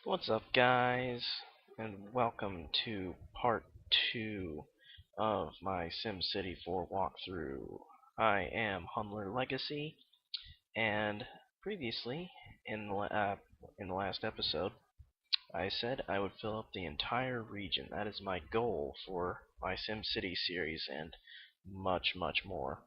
What's up, guys, and welcome to part 2 of my SimCity 4 walkthrough. I am Humler Legacy, and previously, in the last episode, I said I would fill up the entire region. That is my goal for my SimCity series, and much, much more.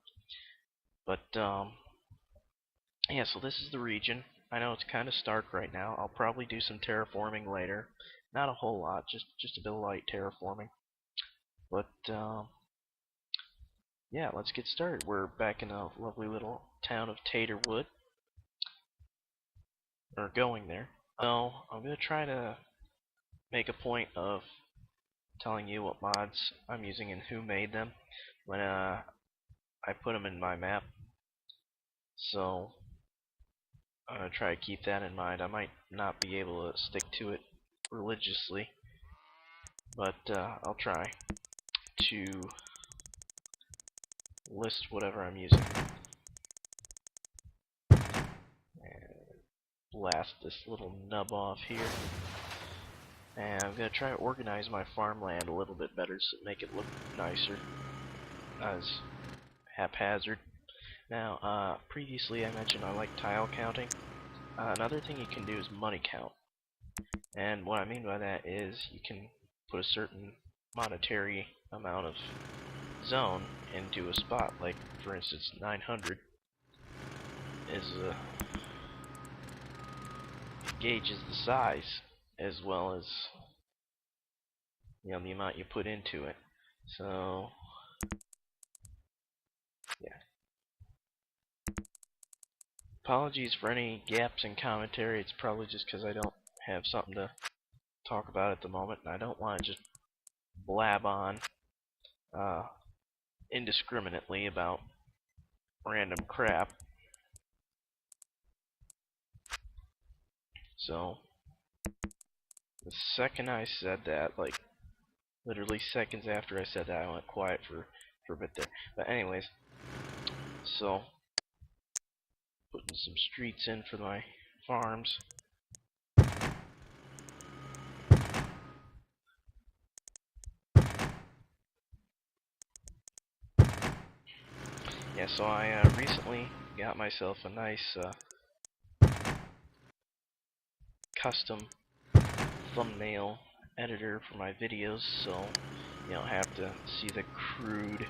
But, yeah, so this is the region. I know it's kind of stark right now. I'll probably do some terraforming later. Not a whole lot, just a bit of light terraforming. But yeah, let's get started. We're back in a lovely little town of Taterwood. Or going there. So I'm gonna try to make a point of telling you what mods I'm using and who made them when I put them in my map. So I'm going to try to keep that in mind. I might not be able to stick to it religiously, but I'll try to list whatever I'm using. And blast this little nub off here. And I'm going to try to organize my farmland a little bit better so make it look nicer. Not as haphazard. Now, previously I mentioned I like tile counting. Another thing you can do is money count. And what I mean by that is you can put a certain monetary amount of zone into a spot. Like, for instance, 900 is gauges the size as well as the amount you put into it. So yeah. Apologies for any gaps in commentary. It's probably just because I don't have something to talk about at the moment, and I don't want to just blab on indiscriminately about random crap. So the second I said that, like literally seconds after I said that, I went quiet for a bit there. But anyways, so putting some streets in for my farms. Yeah, so I recently got myself a nice custom thumbnail editor for my videos, so you don't have to see the crude,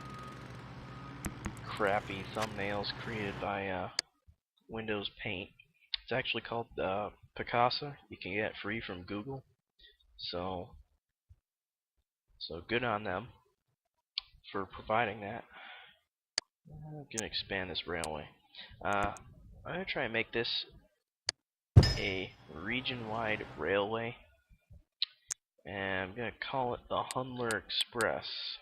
crappy thumbnails created by Windows Paint. It's actually called Picasso. You can get it free from Google. So good on them for providing that. I'm gonna expand this railway. I'm gonna try and make this a region-wide railway, and I'm gonna call it the Hundler Express.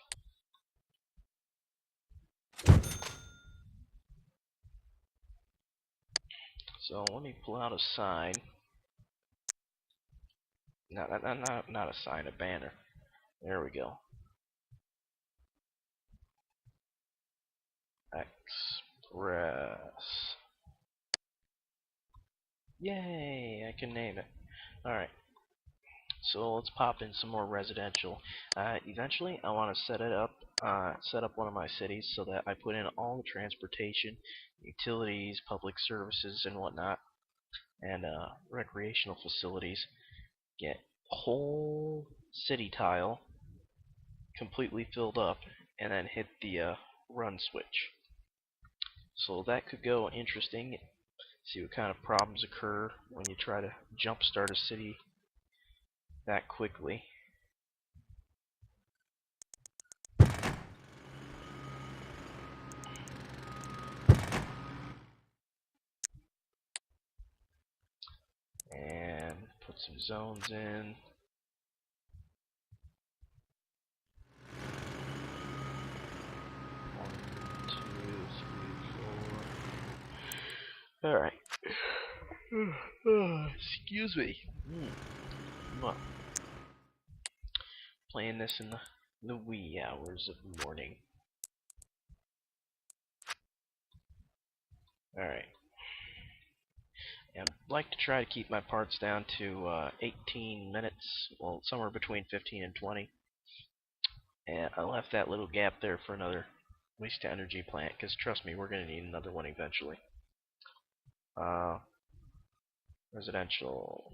So let me pull out a sign. Not a sign, a banner. There we go. Express. Yay! I can name it. Alright. So let's pop in some more residential. Eventually, I want to set up one of my cities so that I put in all the transportation, utilities, public services, and whatnot, and recreational facilities. Get a whole city tile completely filled up, and then hit the run switch. So that could go interesting. See what kind of problems occur when you try to jumpstart a city that quickly. And put some zones in. One, two, three, four. Alright. Excuse me. Well, playing this in the wee hours of the morning. Alright. I'd like to try to keep my parts down to 18 minutes, well, somewhere between 15 and 20. And I left that little gap there for another waste energy plant, because trust me, we're going to need another one eventually. Residential.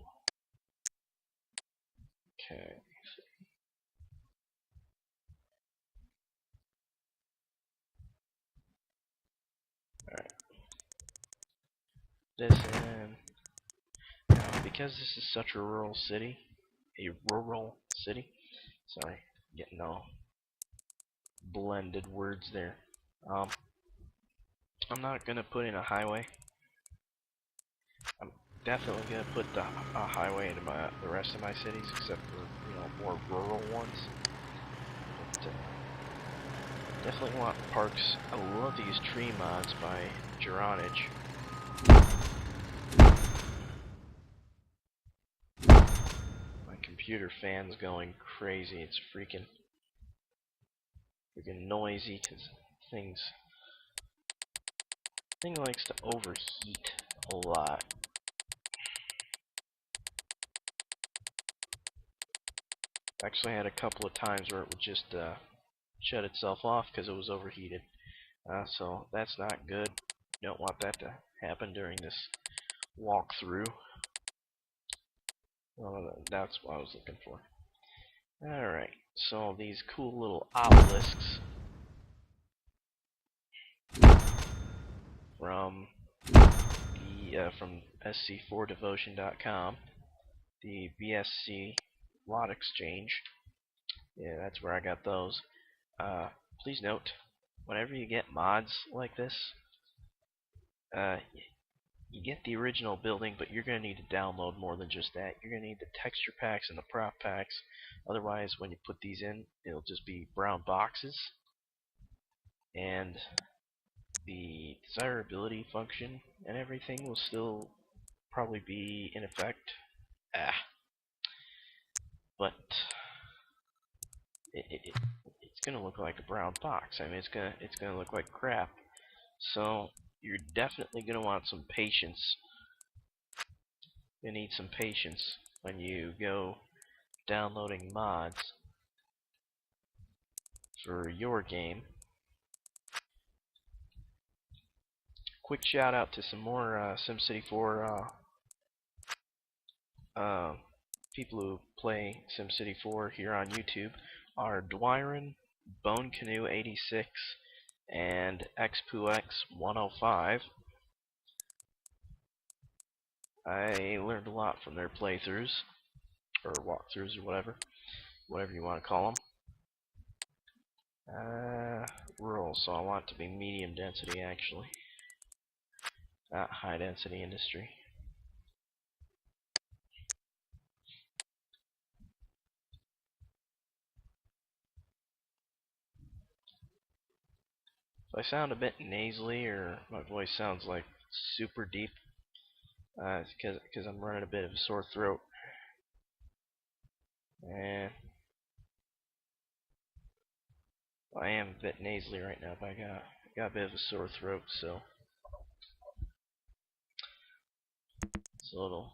Okay. Alright. This in. Now, because this is such a rural city, sorry, getting all blended words there. I'm not gonna put in a highway. I'm definitely gonna put a highway into the rest of my cities, except for more rural ones. But, definitely want parks. I love these tree mods by Geronage. My computer fan's going crazy. It's freaking noisy because thing likes to overheat a lot. Actually had a couple of times where it would just shut itself off because it was overheated. So that's not good. Don't want that to happen during this walkthrough. Well, that's what I was looking for. Alright, so these cool little obelisks from sc4devotion.com, the BSC lot exchange. Yeah, that's where I got those. Please note, whenever you get mods like this, you get the original building, but you're going to need to download more than just that. You're going to need the texture packs and the prop packs. Otherwise, when you put these in, it'll just be brown boxes. And the desirability function and everything will still probably be in effect. But it's going to look like a brown box. I mean, it's going to look like crap. So you're definitely going to want some patience. You need some patience when you go downloading mods for your game. Quick shout out to some more SimCity 4 people who play SimCity 4 here on YouTube are Dwyron, Bone Canoe 86, and XPooX 105. I learned a lot from their playthroughs, or walkthroughs, or whatever you want to call them. Rural, so I want it to be medium density actually, not high density industry. If I sound a bit nasally or my voice sounds like super deep, it's because I'm running a bit of a sore throat. And I am a bit nasally right now, but I got a bit of a sore throat, so it's a little.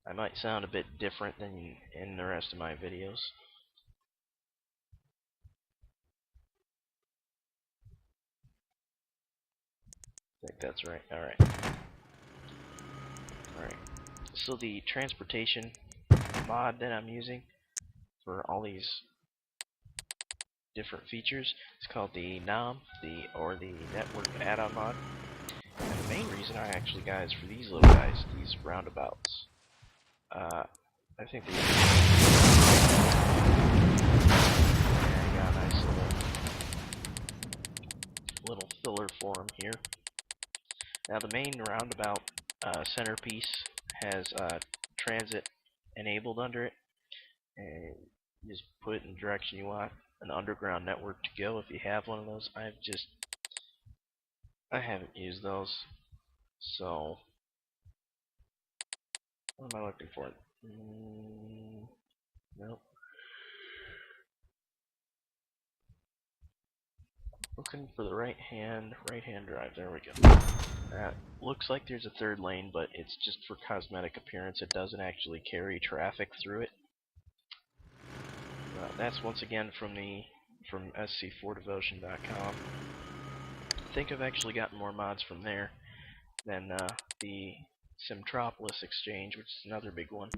I might sound a bit different than in the rest of my videos. I think that's right. Alright. Alright. So the transportation mod that I'm using for all these different features is called the NOM, or the Network Add-on mod. And the main reason I actually got is for these little guys, these roundabouts. I think they got a nice little filler for them here. Now the main roundabout centerpiece has transit enabled under it, and you just put it in the direction you want an underground network to go if you have one of those. I haven't used those, so what am I looking for? Nope. Looking for the right hand drive. There we go. Looks like there's a third lane, but it's just for cosmetic appearance. It doesn't actually carry traffic through it. That's once again from sc4devotion.com. I think I've actually gotten more mods from there than the Simtropolis Exchange, which is another big one.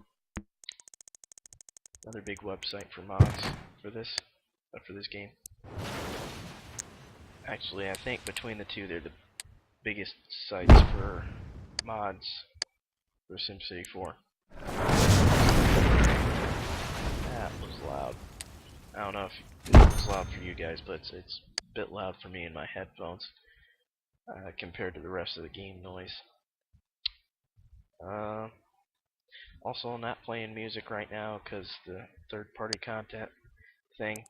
Another big website for mods for this game. Actually, I think between the two, they're the biggest sites for mods for SimCity 4. That was loud. I don't know if it was loud for you guys, but it's a bit loud for me in my headphones compared to the rest of the game noise. Also, I'm not playing music right now because the third-party content thing.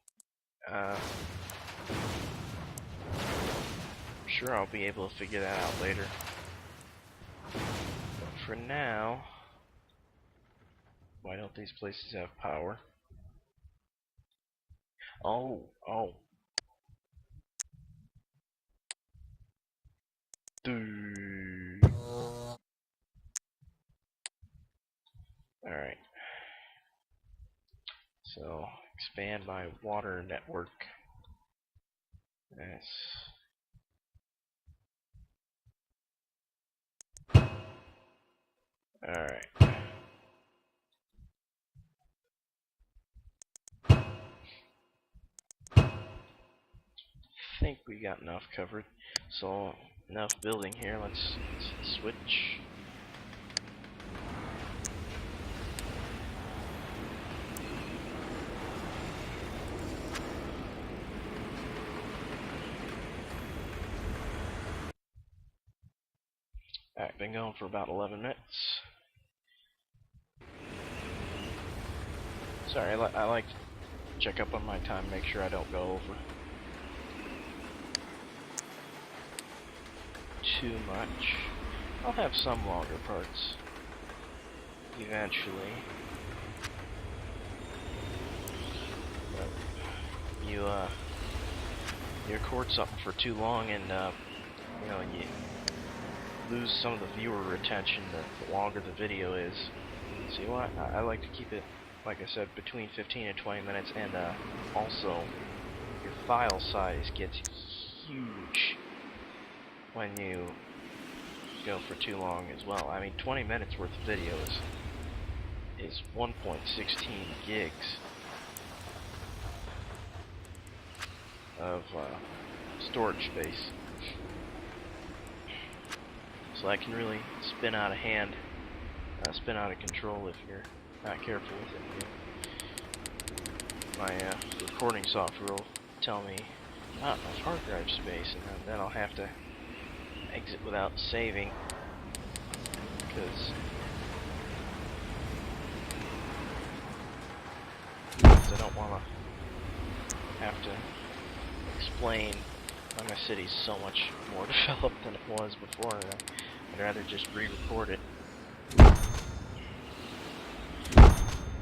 I'm sure I'll be able to figure that out later. But for now, why don't these places have power? Oh. Alright. So, expand my water network. Yes. Alright. I think we got enough covered. So, enough building here. Let's switch. Alright, been going for about 11 minutes. Sorry, I like to check up on my time, make sure I don't go over too much. I'll have some longer parts eventually. But you record something for too long and you know, you lose some of the viewer retention the longer the video is. See what? I like to keep it, like I said, between 15 and 20 minutes, and also your file size gets huge when you go for too long as well. I mean, 20 minutes worth of video is 1.16 gigs of storage space. So that can really spin out of hand, spin out of control if you're not careful with it. My recording software will tell me not enough hard drive space, and then I'll have to exit without saving, because I don't want to have to explain why my city's so much more developed than it was before. I'd rather just re-record it.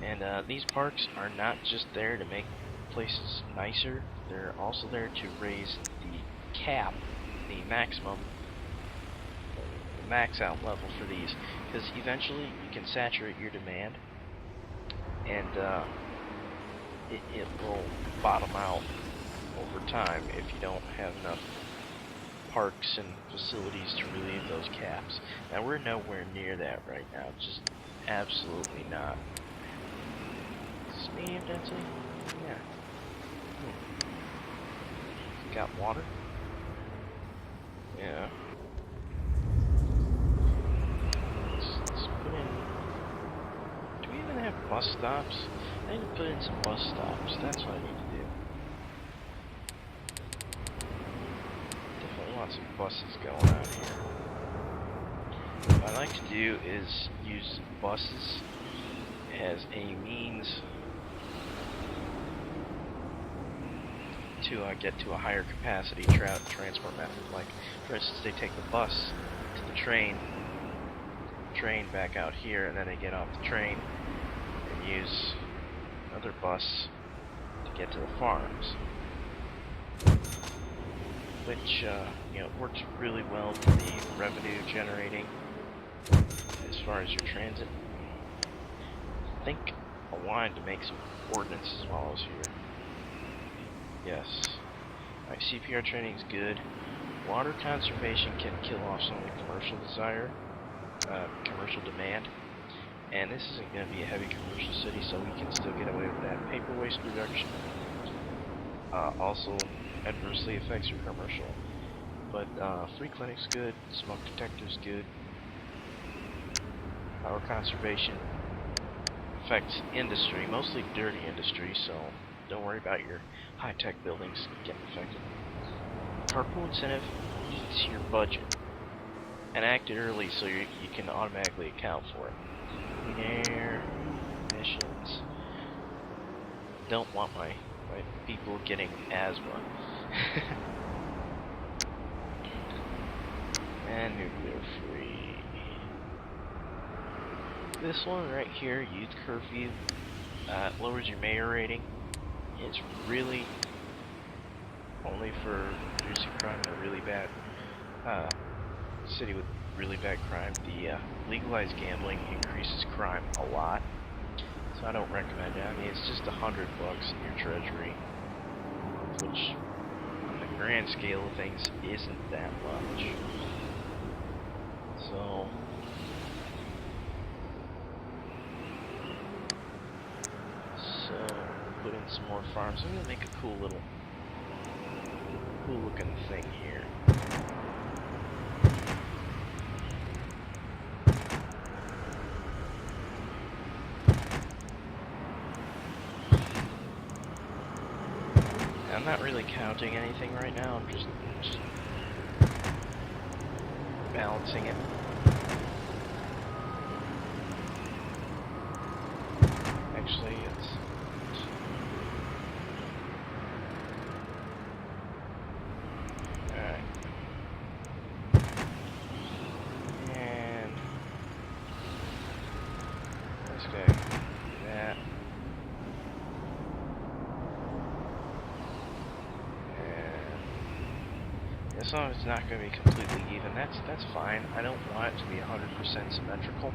And these parks are not just there to make places nicer, they're also there to raise the cap, the maximum, the max out level for these, because eventually you can saturate your demand, and it will bottom out over time if you don't have enough parks and facilities to relieve those caps. Now we're nowhere near that right now, just absolutely not. Is this medium density? Yeah. Got water? Yeah. Let's put in... Do we even have bus stops? I need to put in some bus stops. That's what I need to do. Definitely want some buses going out here. What I like to do is use buses as a means to get to a higher capacity transport method. Like, for instance, they take the bus to the train back out here, and then they get off the train and use another bus to get to the farms. which works really well for the revenue generating as far as your transit. I think I wanted to make some ordinances while I was here. Yes. Alright, CPR training is good. Water conservation can kill off some of the commercial demand. And this isn't going to be a heavy commercial city, so we can still get away with that. Paper waste reduction also adversely affects your commercial. But free clinic's good, smoke detector's good. Power conservation affects industry, mostly dirty industry, so don't worry about your high-tech buildings getting affected. Carpool incentive eats your budget. And act it early so you can automatically account for it. Air emissions. Don't want my people getting asthma. And nuclear free. This one right here, youth curfew, lowers your mayor rating. It's really only for reducing crime in a really bad city with really bad crime. The legalized gambling increases crime a lot, so I don't recommend it. I mean, it's just $100 in your treasury, which on the grand scale of things isn't that much. So put in some more farms. I'm gonna make a cool looking thing here. I'm not really counting anything right now. I'm just balancing it. Actually, it's alright. And let's go that. As long as it's not going to be completely even, that's fine. I don't want it to be 100% symmetrical,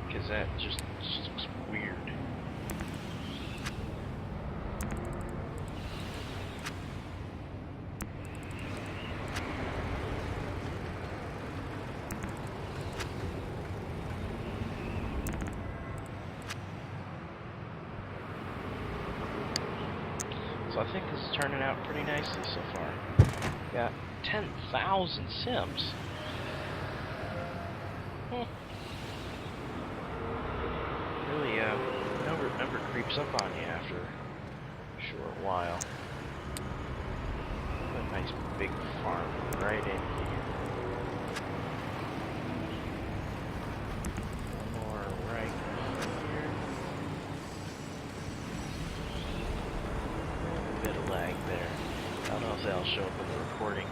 because that just looks weird. So I think this is turning out pretty nicely so far. Got 10,000 Sims. Really, number creeps up on you after a short while. A nice big farm right in here. One more right here. Lag there. I don't know if that'll show up in the recording,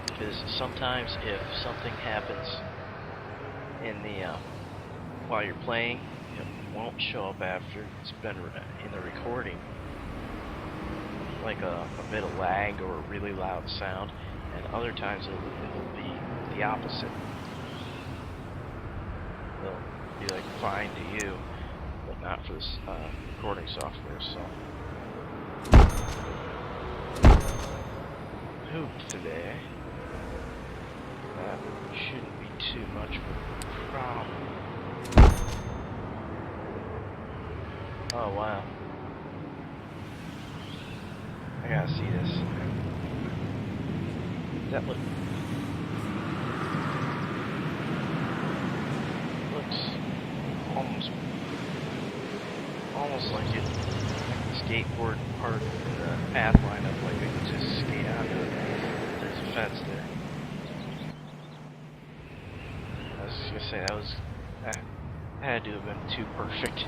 because sometimes if something happens in the while you're playing, it won't show up after it's been in the recording, like a bit of lag or a really loud sound, and other times it'll be the opposite. It'll be like fine to you, but not for this recording software. So hoop today. That shouldn't be too much of a problem. Oh wow. I gotta see this. That looks almost like it. Skateboard part in the path lineup, like we can just skate onto it. There's a fence there. I was just gonna say that had to have been too perfect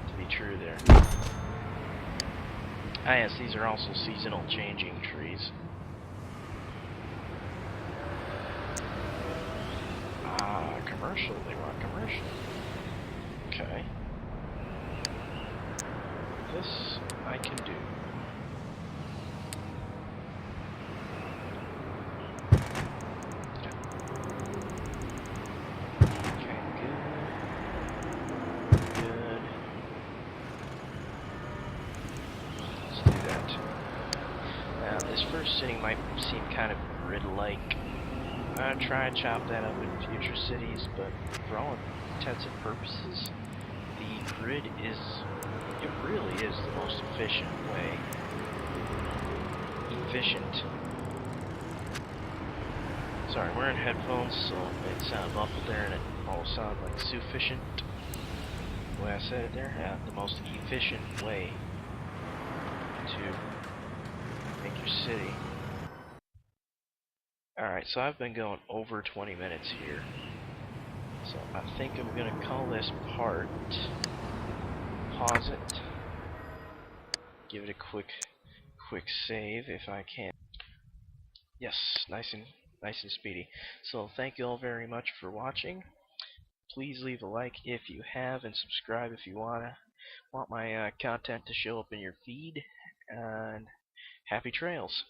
to be true there. Ah yes, these are also seasonal changing trees. Commercial, they want commercial. Okay. This, I can do. Okay, good. Let's do that. Now, this first city might seem kind of grid-like. I'll try and chop that up in future cities, but for all intents and purposes, the grid is, it really is the most efficient way. Sorry, I'm wearing headphones, so it sounded muffled there, and it almost sounded like sufficient. The way I said it there, yeah, the most efficient way to make your city. Alright, so I've been going over 20 minutes here. So I think I'm going to call this part. Pause it. Give it a quick save if I can. Yes, nice and speedy. So thank you all very much for watching. Please leave a like if you have, and subscribe if you want my content to show up in your feed. And happy trails.